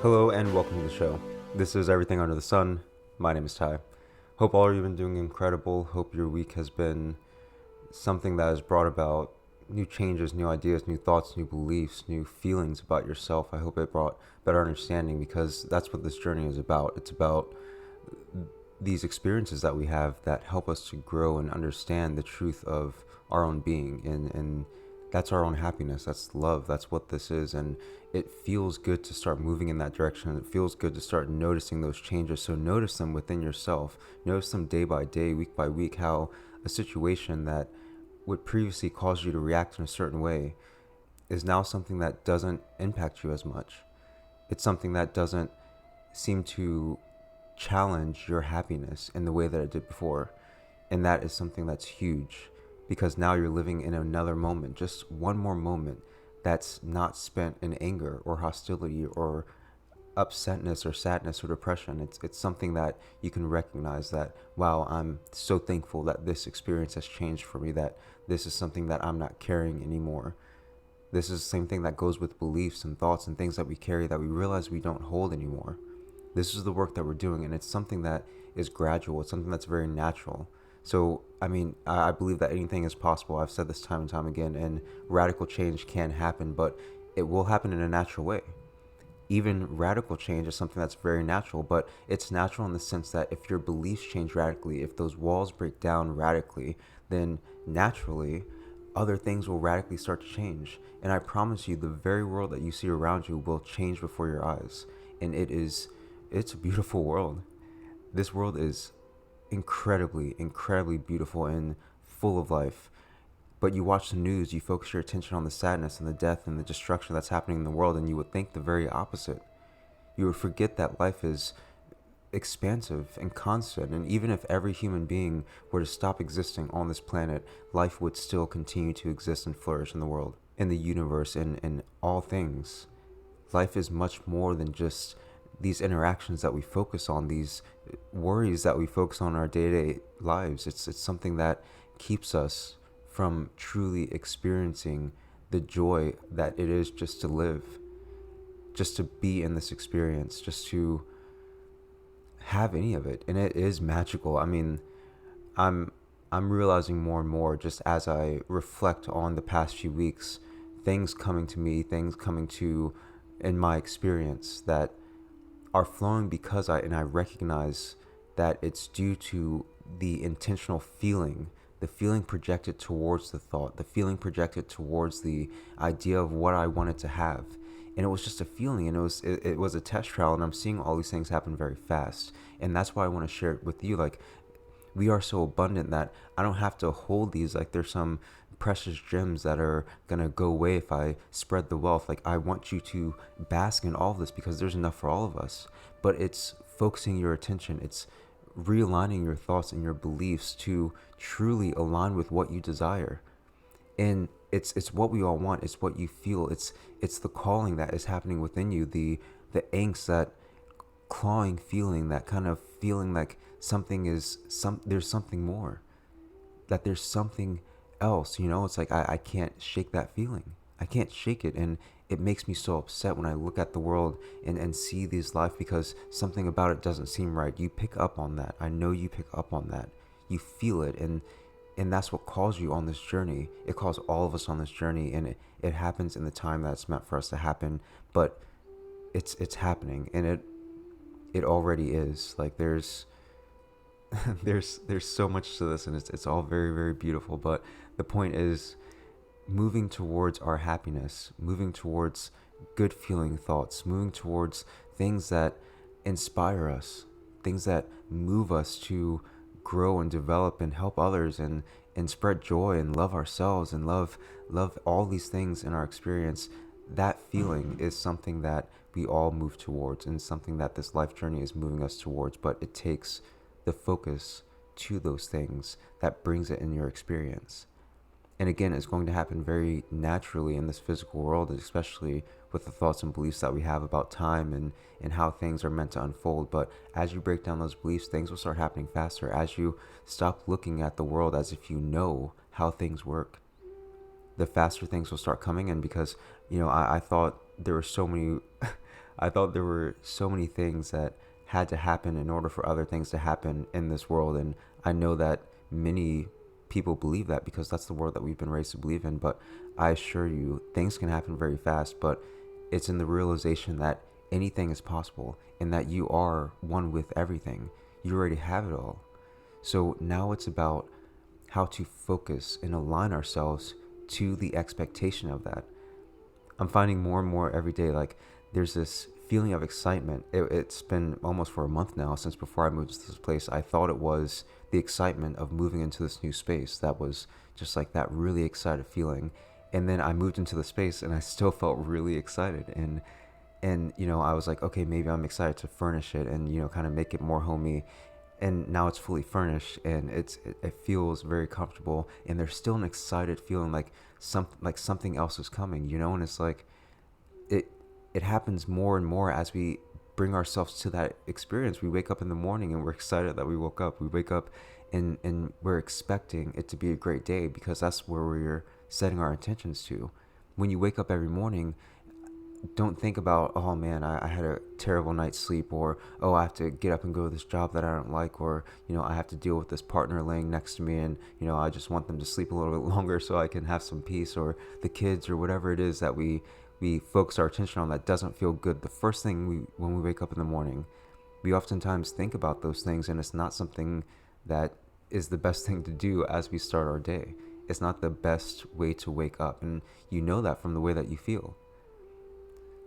Hello and welcome to the show. This is Everything Under the Sun. My name is Ty. Hope all of you have been doing incredible. Hope your week has been something that has brought about new changes, new ideas, new thoughts, new beliefs, new feelings about yourself. I hope it brought better understanding because that's what this journey is about. It's about these experiences that we have that help us to grow and understand the truth of our own being, and that's our own happiness. That's love. That's what this is. And it feels good to start moving in that direction. It feels good to start noticing those changes. So notice them within yourself. Notice them day by day, week by week, how a situation that would previously cause you to react in a certain way is now something that doesn't impact you as much. It's something that doesn't seem to challenge your happiness in the way that it did before. And that is something that's huge because now you're living in another moment, just one more moment that's not spent in anger or hostility or upsetness or sadness or depression. It's something that you can recognize that, wow, I'm so thankful that this experience has changed for me, that this is something that I'm not carrying anymore. This is the same thing that goes with beliefs and thoughts and things that we carry that we realize we don't hold anymore. This is the work that we're doing, and it's something that is gradual. It's something that's very natural. So, I believe that anything is possible. I've said this time and time again, and radical change can happen, but it will happen in a natural way. Even radical change is something that's very natural, but it's natural in the sense that if your beliefs change radically, if those walls break down radically, then naturally other things will radically start to change. And I promise you, the very world that you see around you will change before your eyes. And it's a beautiful world. This world is incredibly beautiful and full of life. But you watch the news, you focus your attention on the sadness and the death and the destruction that's happening in the world, and you would think the very opposite. You would forget that life is expansive and constant, and even if every human being were to stop existing on this planet, life would still continue to exist and flourish in the world, in the universe, in all things. Life is much more than just these interactions that we focus on, these worries that we focus on in our day-to-day lives. It's something that keeps us from truly experiencing the joy that it is just to live, just to be in this experience, just to have any of it. And it is magical. I'm I'm realizing more and more just as I reflect on the past few weeks, things coming to me, things coming to in my experience that are flowing because I recognize that it's due to the intentional feeling, the feeling projected towards the thought, the feeling projected towards the idea of what I wanted to have. And it was just a feeling, and it was a test trial, and I'm seeing all these things happen very fast. And that's why I want to share it with you. Like, we are so abundant that I don't have to hold these like there's some precious gems that are gonna go away if I spread the wealth. Like, I want you to bask in all of this because there's enough for all of us. But it's focusing your attention, it's realigning your thoughts and your beliefs to truly align with what you desire. And it's what we all want. It's what you feel. It's the calling that is happening within you, the angst, that clawing feeling, that kind of feeling like there's something more, that there's something else. It's like I can't shake that feeling. I can't shake it, and it makes me so upset when I look at the world and see this life because something about it doesn't seem right. You pick up on that. I know you pick up on that. You feel it, and that's what calls you on this journey. It calls all of us on this journey, and it happens in the time that it's meant for us to happen. But it's happening, and it already is. Like, there's there's so much to this, and it's all very beautiful. But the point is moving towards our happiness, moving towards good feeling thoughts, moving towards things that inspire us, things that move us to grow and develop and help others, and spread joy and love ourselves and love all these things in our experience. That feeling is something that we all move towards, and something that this life journey is moving us towards. But it takes the focus to those things that brings it in your experience. And again, it's going to happen very naturally in this physical world, especially with the thoughts and beliefs that we have about time and how things are meant to unfold. But as you break down those beliefs, things will start happening faster. As you stop looking at the world as if you know how things work, the faster things will start coming in. Because, I thought there were so many I thought there were so many things that had to happen in order for other things to happen in this world. And I know that many people believe that because that's the world that we've been raised to believe in. But I assure you, things can happen very fast, but it's in the realization that anything is possible and that you are one with everything. You already have it all. So now it's about how to focus and align ourselves to the expectation of that. I'm finding more and more every day, like there's this feeling of excitement. It's been almost for a month now since before I moved to this place. I thought it was the excitement of moving into this new space. That was just like that really excited feeling. And then I moved into the space and I still felt really excited. And I was like, okay, maybe I'm excited to furnish it and kind of make it more homey. And now it's fully furnished and it feels very comfortable, and there's still an excited feeling like something else is coming, and it's like it it happens more and more as we bring ourselves to that experience. We wake up in the morning and we're excited that we woke up. We wake up and we're expecting it to be a great day because that's where we're setting our intentions to. When you wake up every morning, don't think about, oh man, I had a terrible night's sleep, or oh, I have to get up and go to this job that I don't like, or I have to deal with this partner laying next to me, and I just want them to sleep a little bit longer so I can have some peace, or the kids, or whatever it is that we focus our attention on that doesn't feel good. The first thing when we wake up in the morning, we oftentimes think about those things, and it's not something that is the best thing to do as we start our day. It's not the best way to wake up, and you know that from the way that you feel.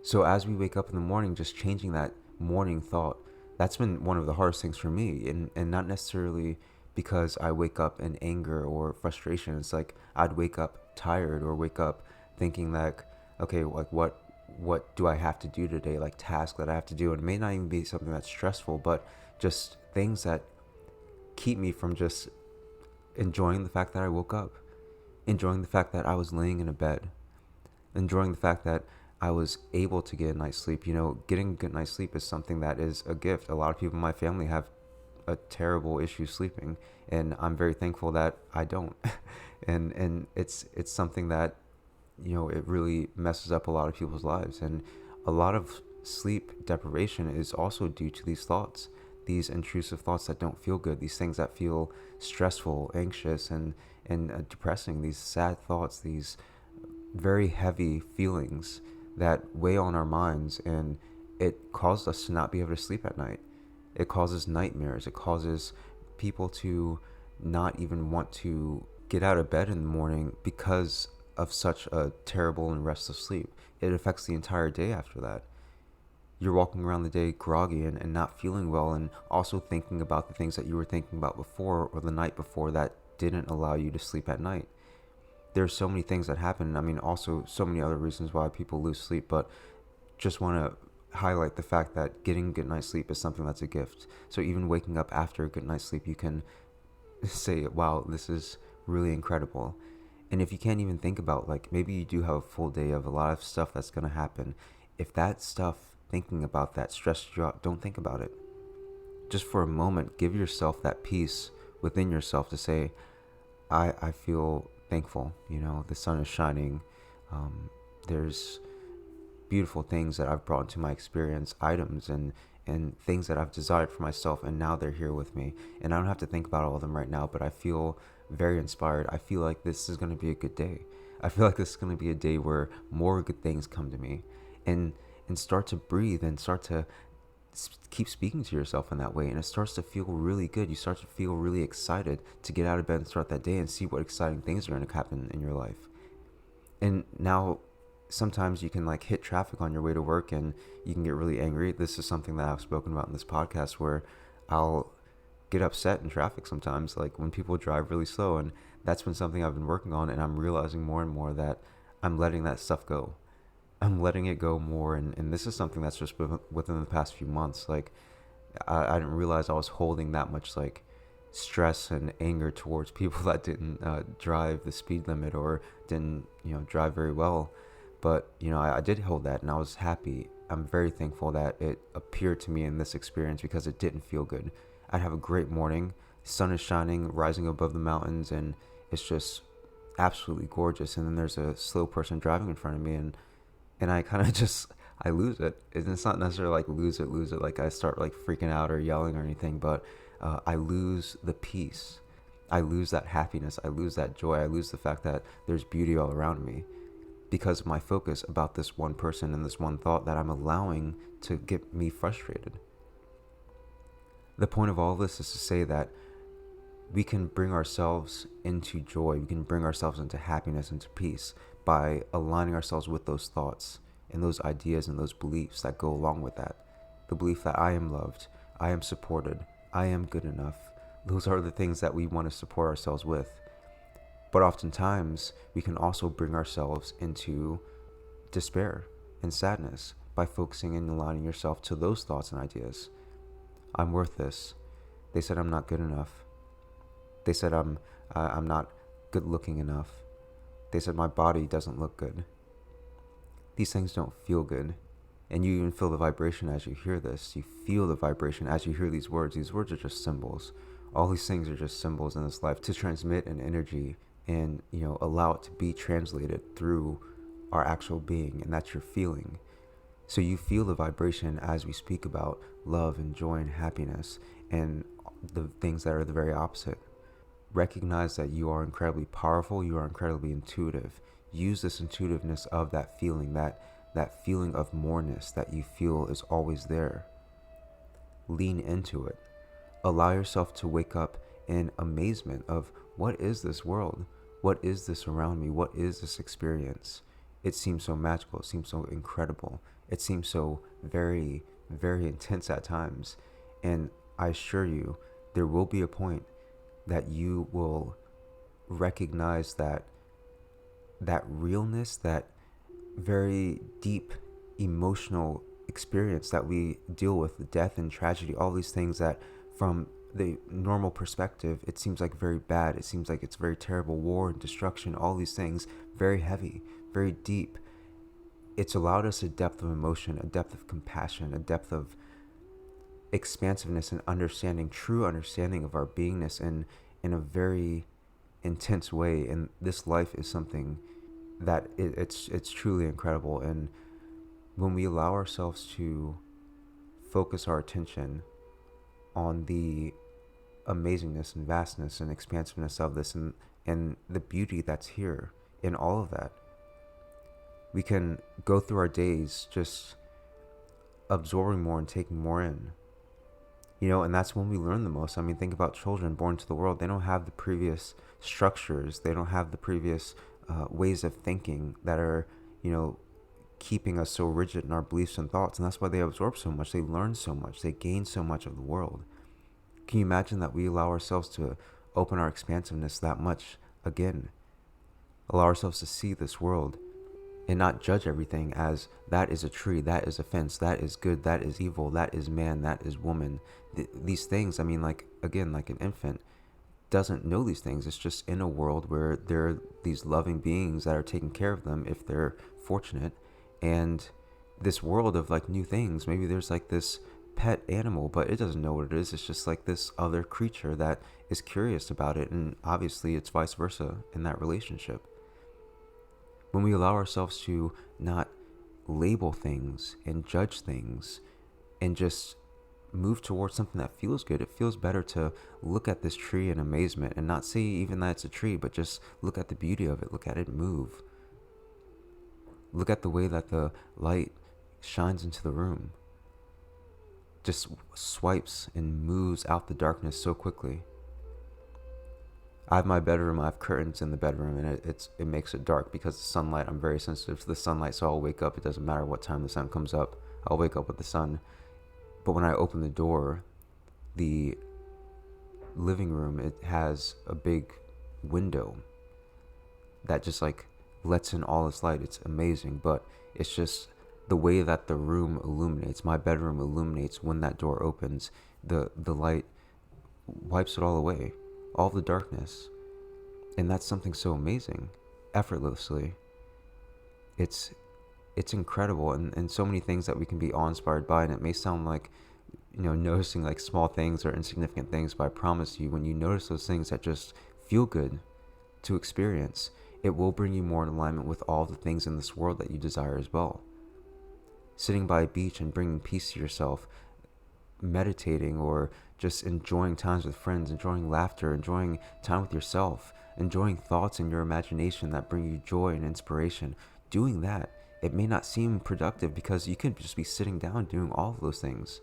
So as we wake up in the morning, just changing that morning thought, that's been one of the hardest things for me. And not necessarily because I wake up in anger or frustration. It's like I'd wake up tired or wake up thinking like, okay, like what do I have to do today? Like tasks that I have to do. And it may not even be something that's stressful, but just things that keep me from just enjoying the fact that I woke up, enjoying the fact that I was laying in a bed, enjoying the fact that I was able to get a night's sleep. Getting a good night's sleep is something that is a gift. A lot of people in my family have a terrible issue sleeping, and I'm very thankful that I don't. and it's something that it really messes up a lot of people's lives, and a lot of sleep deprivation is also due to these thoughts, these intrusive thoughts that don't feel good, these things that feel stressful, anxious, and depressing, these sad thoughts, these very heavy feelings that weigh on our minds, and it causes us to not be able to sleep at night. It causes nightmares. It causes people to not even want to get out of bed in the morning because of such a terrible and restless sleep. It affects the entire day after that. You're walking around the day groggy and not feeling well, and also thinking about the things that you were thinking about before or the night before that didn't allow you to sleep at night. There's so many things that happen. I mean, also so many other reasons why people lose sleep, but just want to highlight the fact that getting a good night's sleep is something that's a gift. So even waking up after a good night's sleep, you can say, wow, this is really incredible. And if you can't even think about, like, maybe you do have a full day of a lot of stuff that's going to happen. If that stuff, thinking about that stresses you out, don't think about it. Just for a moment, give yourself that peace within yourself to say, I feel thankful. The sun is shining. There's beautiful things that I've brought into my experience, items and things that I've desired for myself, and now they're here with me. And I don't have to think about all of them right now, but I feel very inspired. I feel like this is going to be a good day. I feel like this is going to be a day where more good things come to me, and start to breathe and start to keep speaking to yourself in that way, and it starts to feel really good. You start to feel really excited to get out of bed and start that day and see what exciting things are going to happen in your life. And now sometimes you can like hit traffic on your way to work and you can get really angry. This is something that I've spoken about in this podcast, where I'll get upset in traffic sometimes, like when people drive really slow, and that's been something I've been working on, and I'm realizing more and more that I'm letting that stuff go. I'm letting it go more, and this is something that's just within the past few months. Like, I didn't realize I was holding that much, like, stress and anger towards people that didn't drive the speed limit or didn't, drive very well. But, I did hold that, and I was happy. I'm very thankful that it appeared to me in this experience because it didn't feel good. I'd have a great morning. Sun is shining, rising above the mountains, and it's just absolutely gorgeous. And then there's a slow person driving in front of me, and I kind of just, I lose it. It's not necessarily like lose it, like I start like freaking out or yelling or anything, but I lose the peace. I lose that happiness. I lose that joy. I lose the fact that there's beauty all around me because of my focus about this one person and this one thought that I'm allowing to get me frustrated. The point of all this is to say that we can bring ourselves into joy, we can bring ourselves into happiness, into peace by aligning ourselves with those thoughts and those ideas and those beliefs that go along with that. The belief that I am loved, I am supported, I am good enough. Those are the things that we want to support ourselves with. But oftentimes, we can also bring ourselves into despair and sadness by focusing and aligning yourself to those thoughts and ideas. I'm worth this. They said I'm not good enough. They said I'm not good looking enough. They said my body doesn't look good. These things don't feel good. And you even feel the vibration as you hear this. You feel the vibration as you hear these words. These words are just symbols. All these things are just symbols in this life to transmit an energy and, allow it to be translated through our actual being. And that's your feeling. So you feel the vibration as we speak about love and joy and happiness and the things that are the very opposite. Recognize that you are incredibly powerful. You are incredibly intuitive. Use this intuitiveness of that feeling, that feeling of moreness that you feel is always there. Lean into it. Allow yourself to wake up in amazement of what is this world? What is this around me? What is this experience? It seems so magical. It seems so incredible. It seems so very, very intense at times. And I assure you, there will be a point that you will recognize that realness, that very deep emotional experience that we deal with, death and tragedy, all these things that from the normal perspective, it seems like very bad. It seems like it's very terrible. War and destruction, all these things, very heavy, very deep. It's allowed us a depth of emotion, a depth of compassion, a depth of expansiveness and understanding, true understanding of our beingness in a very intense way. And this life is something that it's truly incredible. And when we allow ourselves to focus our attention on the amazingness and vastness and expansiveness of this and the beauty that's here in all of that, we can go through our days just absorbing more and taking more in. And that's when we learn the most. I mean, think about children born to the world. They don't have the previous structures. They don't have the previous ways of thinking that are, keeping us so rigid in our beliefs and thoughts. And that's why they absorb so much. They learn so much. They gain so much of the world. Can you imagine that we allow ourselves to open our expansiveness that much again? Allow ourselves to see this world and not judge everything as that is a tree, that is a fence, that is good, that is evil, that is man, that is woman. These things, I mean, like an infant doesn't know these things. It's just in a world where there are these loving beings that are taking care of them if they're fortunate. And this world of like new things, maybe there's like this pet animal, but it doesn't know what it is. It's just like this other creature that is curious about it. And obviously it's vice versa in that relationship. When we allow ourselves to not label things and judge things and just move towards something that feels good, it feels better to look at this tree in amazement and not say even that it's a tree, but just look at the beauty of it. Look at it move. Look at the way that the light shines into the room. Just swipes and moves out the darkness so quickly. I have my bedroom, I have curtains in the bedroom, and it makes it dark because the sunlight, I'm very sensitive to the sunlight, so I'll wake up. It doesn't matter what time the sun comes up. I'll wake up with the sun. But when I open the door, the living room, it has a big window that just like lets in all this light. It's amazing, but it's just the way that the room illuminates. My bedroom illuminates when that door opens. The light wipes it all away, all the darkness. And that's something so amazing, effortlessly. It's incredible, and so many things that we can be awe-inspired by. And it may sound like, noticing like small things or insignificant things, but I promise you, when you notice those things that just feel good to experience, it will bring you more in alignment with all the things in this world that you desire as well. sitting by a beach and bringing peace to yourself, meditating, or just enjoying times with friends, enjoying laughter, enjoying time with yourself, enjoying thoughts in your imagination that bring you joy and inspiration. Doing that, it may not seem productive because you could just be sitting down doing all of those things.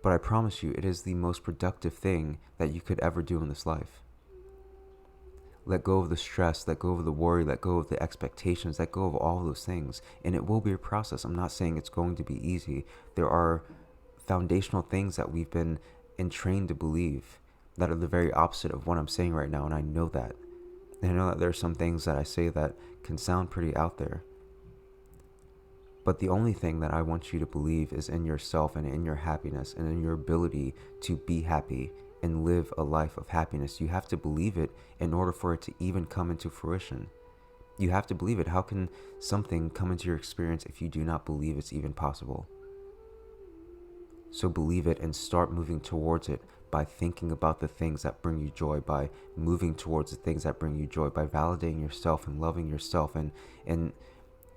But I promise you, it is the most productive thing that you could ever do in this life. Let go of the stress, let go of the worry, let go of the expectations, let go of all of those things. And it will be a process. I'm not saying it's going to be easy. There are foundational things that we've been entrained to believe that are the very opposite of what I'm saying right now. And I know that. And I know that there are some things that I say that can sound pretty out there. But the only thing that I want you to believe is in yourself and in your happiness and in your ability to be happy and live a life of happiness. You have to believe it in order for it to even come into fruition. You have to believe it. How can something come into your experience if you do not believe it's even possible? So believe it and start moving towards it by thinking about the things that bring you joy, by moving towards the things that bring you joy, by validating yourself and loving yourself and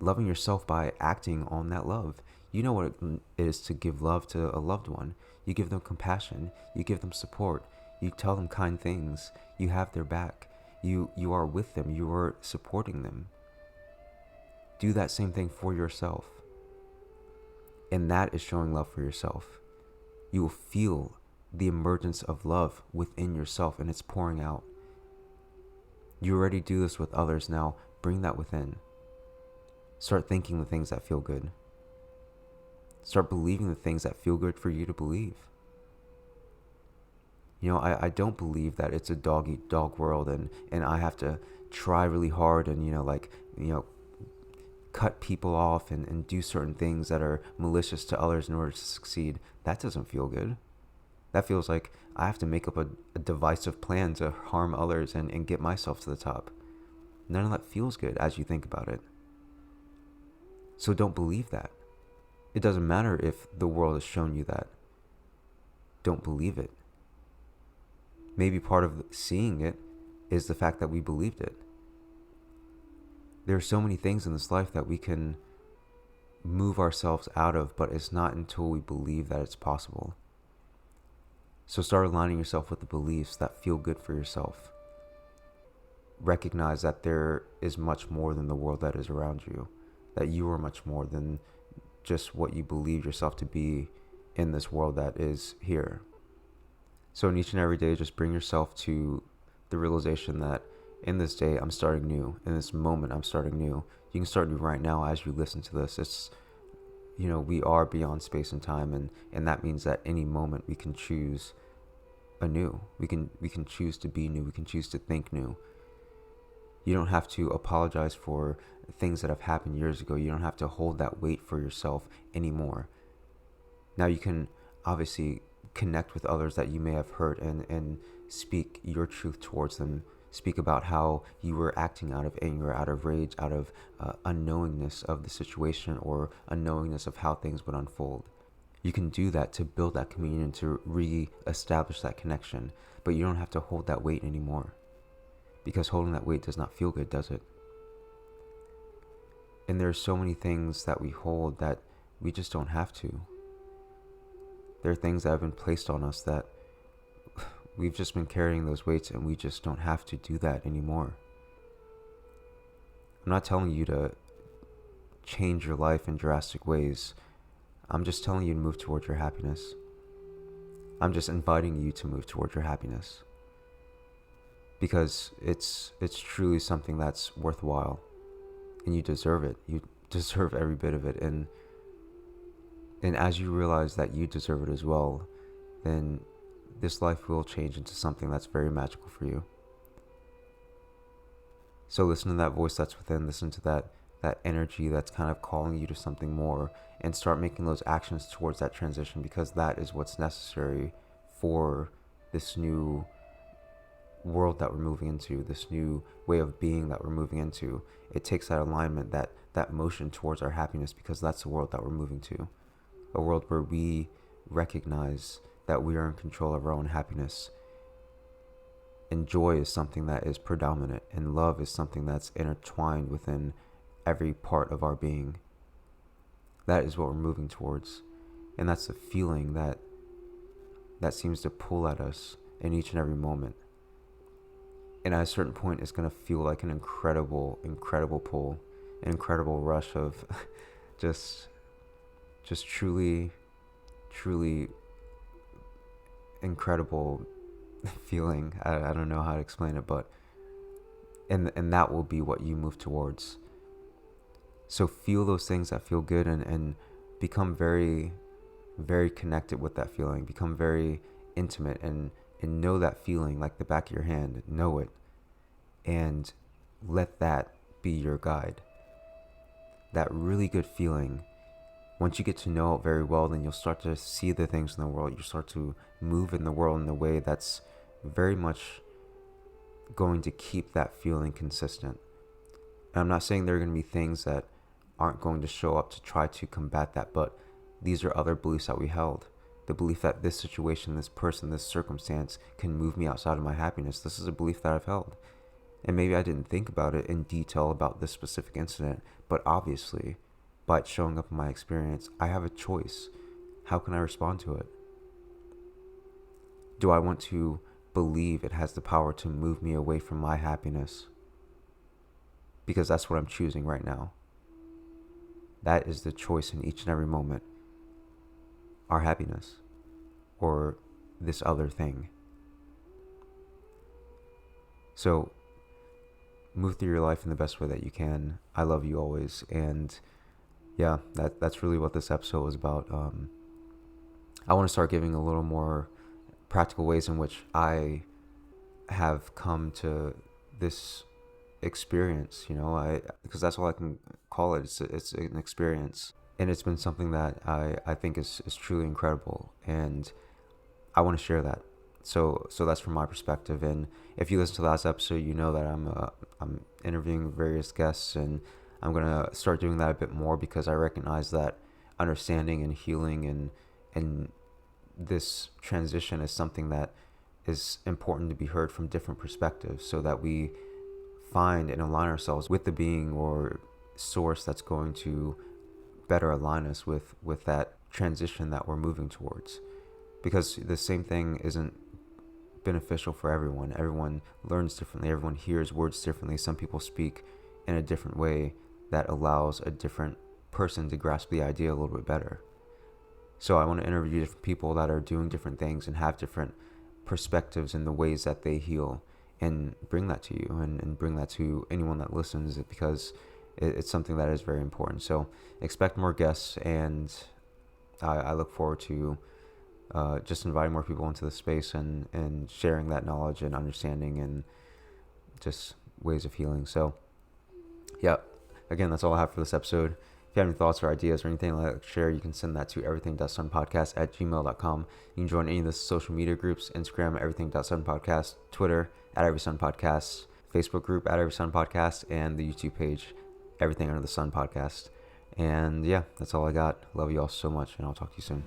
loving yourself by acting on that love. You know what it is to give love to a loved one. You give them compassion. You give them support. You tell them kind things. You have their back. You are with them. You are supporting them. Do that same thing for yourself. And that is showing love for yourself. You will feel the emergence of love within yourself, and it's pouring out. You already do this with others. Now bring that within. Start thinking the things that feel good. Start believing the things that feel good for you to believe. You know, I don't believe that it's a dog-eat-dog world and I have to try really hard and, cut people off and do certain things that are malicious to others in order to succeed. That doesn't feel good. That feels like I have to make up a divisive plan to harm others and get myself to the top. None of that feels good as you think about it. So don't believe that. It doesn't matter if the world has shown you that. Don't believe it. Maybe part of seeing it is the fact that we believed it. There are so many things in this life that we can move ourselves out of, but it's not until we believe that it's possible. So start aligning yourself with the beliefs that feel good for yourself. Recognize that there is much more than the world that is around you, that you are much more than just what you believe yourself to be in this world that is here. So in each and every day, just bring yourself to the realization that in this day, I'm starting new. In this moment, I'm starting new. You can start new right now as you listen to this. It's, we are beyond space and time, and that means that any moment we can choose anew. We can choose to be new. We can choose to think new. You don't have to apologize for things that have happened years ago. You don't have to hold that weight for yourself anymore. Now you can obviously connect with others that you may have hurt and speak your truth towards them. Speak about how you were acting out of anger, out of rage, out of unknowingness of the situation or unknowingness of how things would unfold. You can do that to build that communion, to re-establish that connection, but you don't have to hold that weight anymore. Because holding that weight does not feel good, does it? And there are so many things that we hold that we just don't have to. There are things that have been placed on us that we've just been carrying those weights and we just don't have to do that anymore. I'm not telling you to change your life in drastic ways. I'm just telling you to move towards your happiness. I'm just inviting you to move towards your happiness. Because it's truly something that's worthwhile. And you deserve it. You deserve every bit of it. And as you realize that you deserve it as well, then this life will change into something that's very magical for you. So listen to that voice that's within, listen to that energy that's kind of calling you to something more, and start making those actions towards that transition, because that is what's necessary for this new world that we're moving into, this new way of being that we're moving into. It takes that alignment, that motion towards our happiness, because that's the world that we're moving to. A world where we recognize that we are in control of our own happiness. And joy is something that is predominant, and love is something that's intertwined within every part of our being. that is what we're moving towards. And that's the feeling that seems to pull at us in each and every moment. And at a certain point, it's going to feel like an incredible pull, an incredible rush of just truly incredible feeling. I don't know how to explain it, but and that will be what you move towards. So feel those things that feel good, and become very, very connected with that feeling. Become very intimate and know that feeling like the back of your hand. Know it, and let that be your guide. That really good feeling, once you get to know it very well, then you'll start to see the things in the world. You start to move in the world in a way that's very much going to keep that feeling consistent. And I'm not saying there are going to be things that aren't going to show up to try to combat that, but these are other beliefs that we held. The belief that this situation, this person, this circumstance can move me outside of my happiness. This is a belief that I've held. And maybe I didn't think about it in detail about this specific incident, but obviously, by it showing up in my experience, I have a choice. How can I respond to it? Do I want to believe it has the power to move me away from my happiness? Because that's what I'm choosing right now. That is the choice in each and every moment. Our happiness, or this other thing. So move through your life in the best way that you can. I love you always. And yeah, that's really what this episode was about. I want to start giving a little more practical ways in which I have come to this experience, because that's all I can call it. It's an experience. And it's been something that I think is truly incredible. And I want to share that. So that's from my perspective. And if you listen to the last episode, you know that I'm interviewing various guests, and I'm going to start doing that a bit more, because I recognize that understanding and healing and this transition is something that is important to be heard from different perspectives, so that we find and align ourselves with the being or source that's going to better align us with that transition that we're moving towards. Because the same thing isn't beneficial for everyone. Everyone learns differently. Everyone hears words differently. Some people speak in a different way that allows a different person to grasp the idea a little bit better. So I want to interview different people that are doing different things and have different perspectives in the ways that they heal, and bring that to you, and bring that to anyone that listens, because it's something that is very important. So expect more guests, and I look forward to just inviting more people into the space and sharing that knowledge and understanding and just ways of healing. So yeah, again, that's all I have for this episode. If you have any thoughts or ideas or anything like to share, you can send that to everything.sunpodcast@gmail.com. You can join any of the social media groups: Instagram, everything.sunpodcast, Twitter, @everysunpodcast, Facebook group, @everysunpodcast, and the YouTube page, Everything Under the Sun Podcast. And yeah, that's all I got. Love you all so much, and I'll talk to you soon.